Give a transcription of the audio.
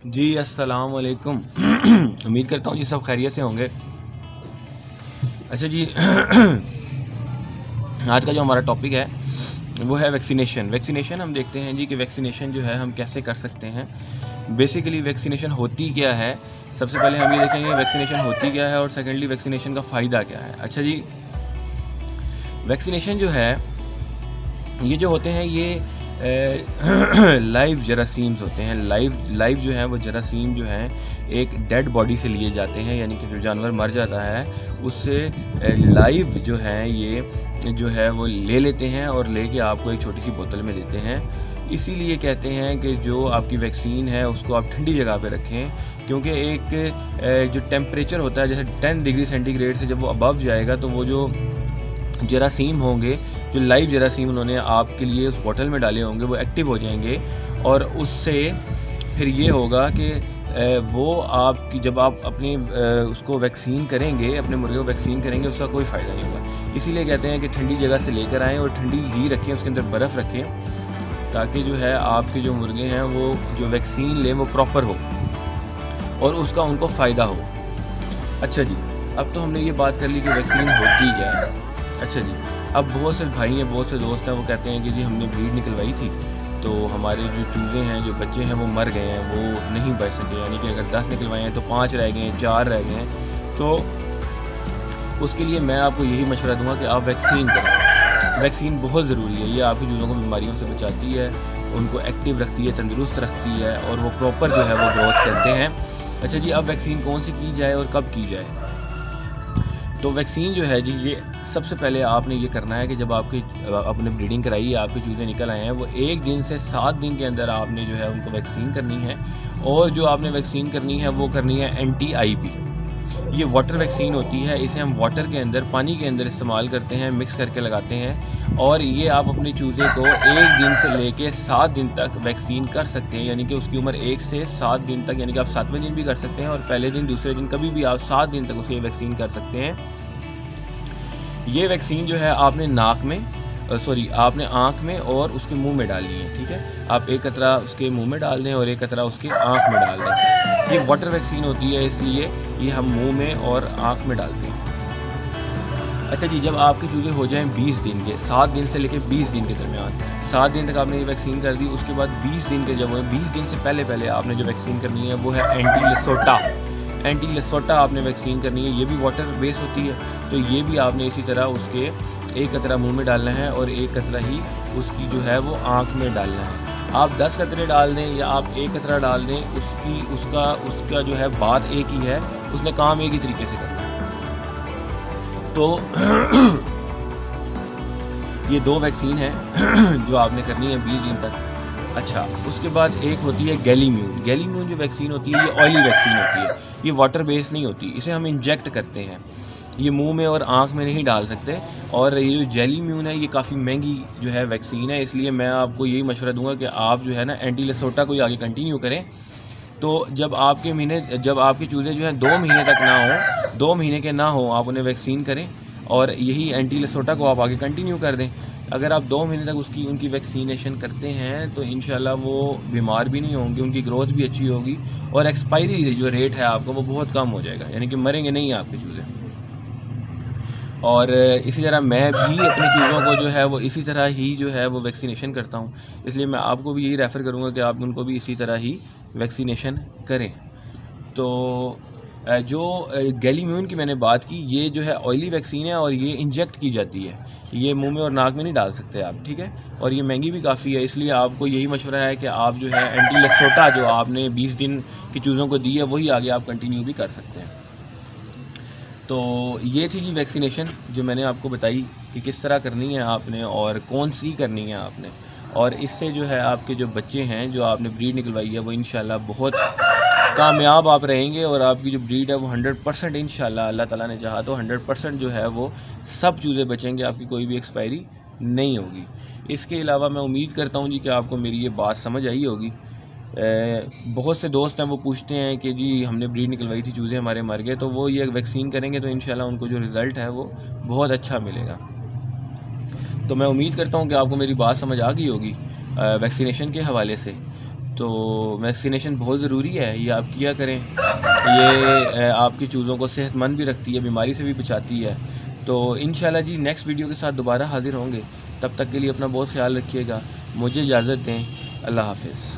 جی السلام علیکم امید کرتا ہوں جی سب خیریت سے ہوں گے. اچھا جی آج کا جو ہمارا ٹاپک ہے وہ ہے ویکسینیشن. ہم دیکھتے ہیں جی کہ ویکسینیشن جو ہے ہم کیسے کر سکتے ہیں. بیسیکلی ویکسینیشن ہوتی کیا ہے, سب سے پہلے ہم یہ دیکھیں گے ویکسینیشن ہوتی کیا ہے, اور سیکنڈلی ویکسینیشن کا فائدہ کیا ہے. اچھا جی, ویکسینیشن جو ہے یہ جو ہوتے ہیں یہ لائیو جراثیمز ہوتے ہیں. لائیو جو ہے وہ جراثیم جو ہیں ایک ڈیڈ باڈی سے لیے جاتے ہیں, یعنی کہ جو جانور مر جاتا ہے اس سے لائیو جو ہے یہ جو ہے وہ لے لیتے ہیں اور لے کے آپ کو ایک چھوٹی سی بوتل میں دیتے ہیں. اسی لیے کہتے ہیں کہ جو آپ کی ویکسین ہے اس کو آپ ٹھنڈی جگہ پہ رکھیں, کیونکہ ایک جو ٹیمپریچر ہوتا ہے جیسے 10 ڈگری سینٹی گریڈ سے جب وہ ابو جائے گا تو وہ جو جراثیم ہوں گے, جو لائیو جراثیم انہوں نے آپ کے لیے اس بوٹل میں ڈالے ہوں گے, وہ ایکٹیو ہو جائیں گے. اور اس سے پھر یہ ہوگا کہ وہ آپ کی جب آپ اپنی اس کو ویکسین کریں گے, اپنے مرغے کو ویکسین کریں گے, اس کا کوئی فائدہ نہیں ہوگا. اسی لیے کہتے ہیں کہ ٹھنڈی جگہ سے لے کر آئیں اور ٹھنڈی ہی رکھیں, اس کے اندر برف رکھیں, تاکہ جو ہے آپ کے جو مرغے ہیں وہ جو ویکسین لیں وہ پراپر ہو اور اس کا ان کو فائدہ ہو. اچھا جی, اب تو ہم نے یہ بات کر لی کہ ویکسین ہوتی کیا ہے. اچھا جی, اب بہت سے بھائی ہیں, بہت سے دوست ہیں, وہ کہتے ہیں کہ جی ہم نے بریڈ نکلوائی تھی تو ہمارے جو چوزے ہیں, جو بچے ہیں وہ مر گئے ہیں, وہ نہیں بچ سکے. یعنی کہ اگر 10 نکلوائے ہیں تو 5 رہ گئے ہیں, 4 رہ گئے ہیں. تو اس کے لیے میں آپ کو یہی مشورہ دوں گا کہ آپ ویکسین کریں. ویکسین بہت ضروری ہے, یہ آپ کے چوزوں کو بیماریوں سے بچاتی ہے, ان کو ایکٹیو رکھتی ہے, تندرست رکھتی ہے, اور وہ پراپر جو ہے وہ گروتھ کرتے ہیں. اچھا جی, اب ویکسین کون سی کی جائے اور کب کی جائے؟ تو ویکسین جو ہے جی یہ سب سے پہلے آپ نے یہ کرنا ہے کہ جب آپ کی اپنے بریڈنگ کرائی ہے, آپ کے چوزے نکل آئے ہیں, وہ 1 دن سے 7 دن کے اندر آپ نے جو ہے ان کو ویکسین کرنی ہے. اور جو آپ نے ویکسین کرنی ہے وہ کرنی ہے اینٹی آئی پی. یہ واٹر ویکسین ہوتی ہے, اسے ہم واٹر کے اندر, پانی کے اندر استعمال کرتے ہیں, مکس کر کے لگاتے ہیں. اور یہ آپ اپنے چوزے کو 1 دن سے لے کے 7 دن تک ویکسین کر سکتے ہیں. یعنی کہ اس کی عمر 1 سے 7 دن تک, یعنی کہ آپ 7ویں دن بھی کر سکتے ہیں, اور پہلے دن, دوسرے دن, کبھی بھی آپ 7 دن تک اسے ویکسین کر سکتے ہیں. یہ ویکسین جو ہے آپ نے آپ نے آنکھ میں اور اس کے منہ میں ڈالنی ہے. ٹھیک ہے, آپ ایک قطرہ اس کے منہ میں ڈال دیں اور ایک قطرہ اس کے آنکھ میں ڈال دیں. یہ واٹر ویکسین ہوتی ہے, اس لیے یہ ہم منہ میں اور آنکھ میں ڈالتے ہیں. اچھا جی, جب آپ کے چوزے ہو جائیں 20 دن کے, 7 دن سے لے کے 20 دن کے درمیان, 7 دن تک آپ نے یہ ویکسین کر دی, اس کے بعد 20 دن کے جب ہوئے, 20 دن سے پہلے آپ نے جو ویکسین کرنی ہے وہ ہے اینٹی لسوٹا آپ نے ویکسین کرنی ہے. یہ بھی واٹر بیس ہوتی ہے, تو یہ بھی آپ نے اسی طرح اس کے ایک قطرہ منہ میں ڈالنا ہے اور ایک قطرہ ہی اس کی جو ہے وہ آنکھ میں ڈالنا ہے. آپ 10 قطرے ڈال دیں یا آپ ایک قطرہ ڈال دیں, اس کا جو ہے بات ایک ہی ہے, اس نے کام ایک ہی طریقے سے کرنا ہے. تو یہ 2 ویکسین ہیں جو آپ نے کرنی ہے 20 دن تک. اچھا, اس کے بعد ایک ہوتی ہے گیلیمیون جو ویکسین ہوتی ہے, یہ آئلی ویکسین ہوتی ہے, یہ واٹر بیس نہیں ہوتی, اسے ہم انجیکٹ کرتے ہیں. یہ منہ میں اور آنکھ میں نہیں ڈال سکتے. اور یہ جو جیلیمیون ہے یہ کافی مہنگی جو ہے ویکسین ہے, اس لیے میں آپ کو یہی مشورہ دوں گا کہ آپ جو ہے نا اینٹی لسوٹا کو ہی آگے کنٹینیو کریں. تو جب آپ کے چوزے جو ہیں 2 مہینے تک نہ ہوں, 2 مہینے کے نہ ہوں, آپ انہیں ویکسین کریں اور یہی اینٹی لسوٹا کو آپ آگے کنٹینیو کر دیں. اگر آپ 2 مہینے تک ان کی ویکسینیشن کرتے ہیں تو انشاءاللہ وہ بیمار بھی نہیں ہوں گے, ان کی گروتھ بھی اچھی ہوگی, اور ایکسپائری جو ریٹ ہے آپ کا وہ بہت کم ہو جائے گا, یعنی کہ مریں گے نہیں آپ کے چوزے. اور اسی طرح میں بھی اپنے چوزوں کو جو ہے وہ اسی طرح ہی جو ہے وہ ویکسینیشن کرتا ہوں, اس لیے میں آپ کو بھی یہی ریفر کروں گا کہ آپ ان کو بھی اسی طرح ہی ویکسینیشن کریں. تو جو گیلیمیون کی میں نے بات کی, یہ جو ہے آئلی ویکسین ہے اور یہ انجیکٹ کی جاتی ہے, یہ منہ میں اور ناک میں نہیں ڈال سکتے آپ. ٹھیک ہے, اور یہ مہنگی بھی کافی ہے, اس لیے آپ کو یہی مشورہ ہے کہ آپ جو ہے اینٹی لسوٹا جو آپ نے 20 دن کی چوزوں کو دی ہے وہی آگے آپ کنٹینیو بھی کر سکتے ہیں. تو یہ تھی جی ویکسینیشن جو میں نے آپ کو بتائی کہ کس طرح کرنی ہے آپ نے اور کون سی کرنی ہے آپ نے, اور اس سے جو ہے آپ کے جو بچے ہیں جو آپ نے بریڈ نکلوائی ہے وہ انشاءاللہ بہت کامیاب آپ رہیں گے, اور آپ کی جو بریڈ ہے وہ 100% انشاءاللہ اللہ تعالیٰ نے چاہا تو 100% جو ہے وہ سب چوزے بچیں گے, آپ کی کوئی بھی ایکسپائری نہیں ہوگی. اس کے علاوہ میں امید کرتا ہوں جی کہ آپ کو میری یہ بات سمجھ آئی ہوگی. بہت سے دوست ہیں وہ پوچھتے ہیں کہ جی ہم نے بریڈ نکلوائی تھی, چوزے ہمارے مر گئے, تو وہ یہ ویکسین کریں گے تو انشاءاللہ ان کو جو رزلٹ ہے وہ بہت اچھا ملے گا. تو میں امید کرتا ہوں کہ آپ کو میری بات سمجھ آ گئی ہوگی ویکسینیشن کے حوالے سے. تو ویکسینیشن بہت ضروری ہے، یہ آپ کیا کریں، یہ آپ کی چوزوں کو صحت مند بھی رکھتی ہے، بیماری سے بھی بچاتی ہے۔ تو انشاءاللہ جی نیکسٹ ویڈیو کے ساتھ دوبارہ حاضر ہوں گے، تب تک کے لیے اپنا بہت خیال رکھیے گا، مجھے اجازت دیں، اللہ حافظ۔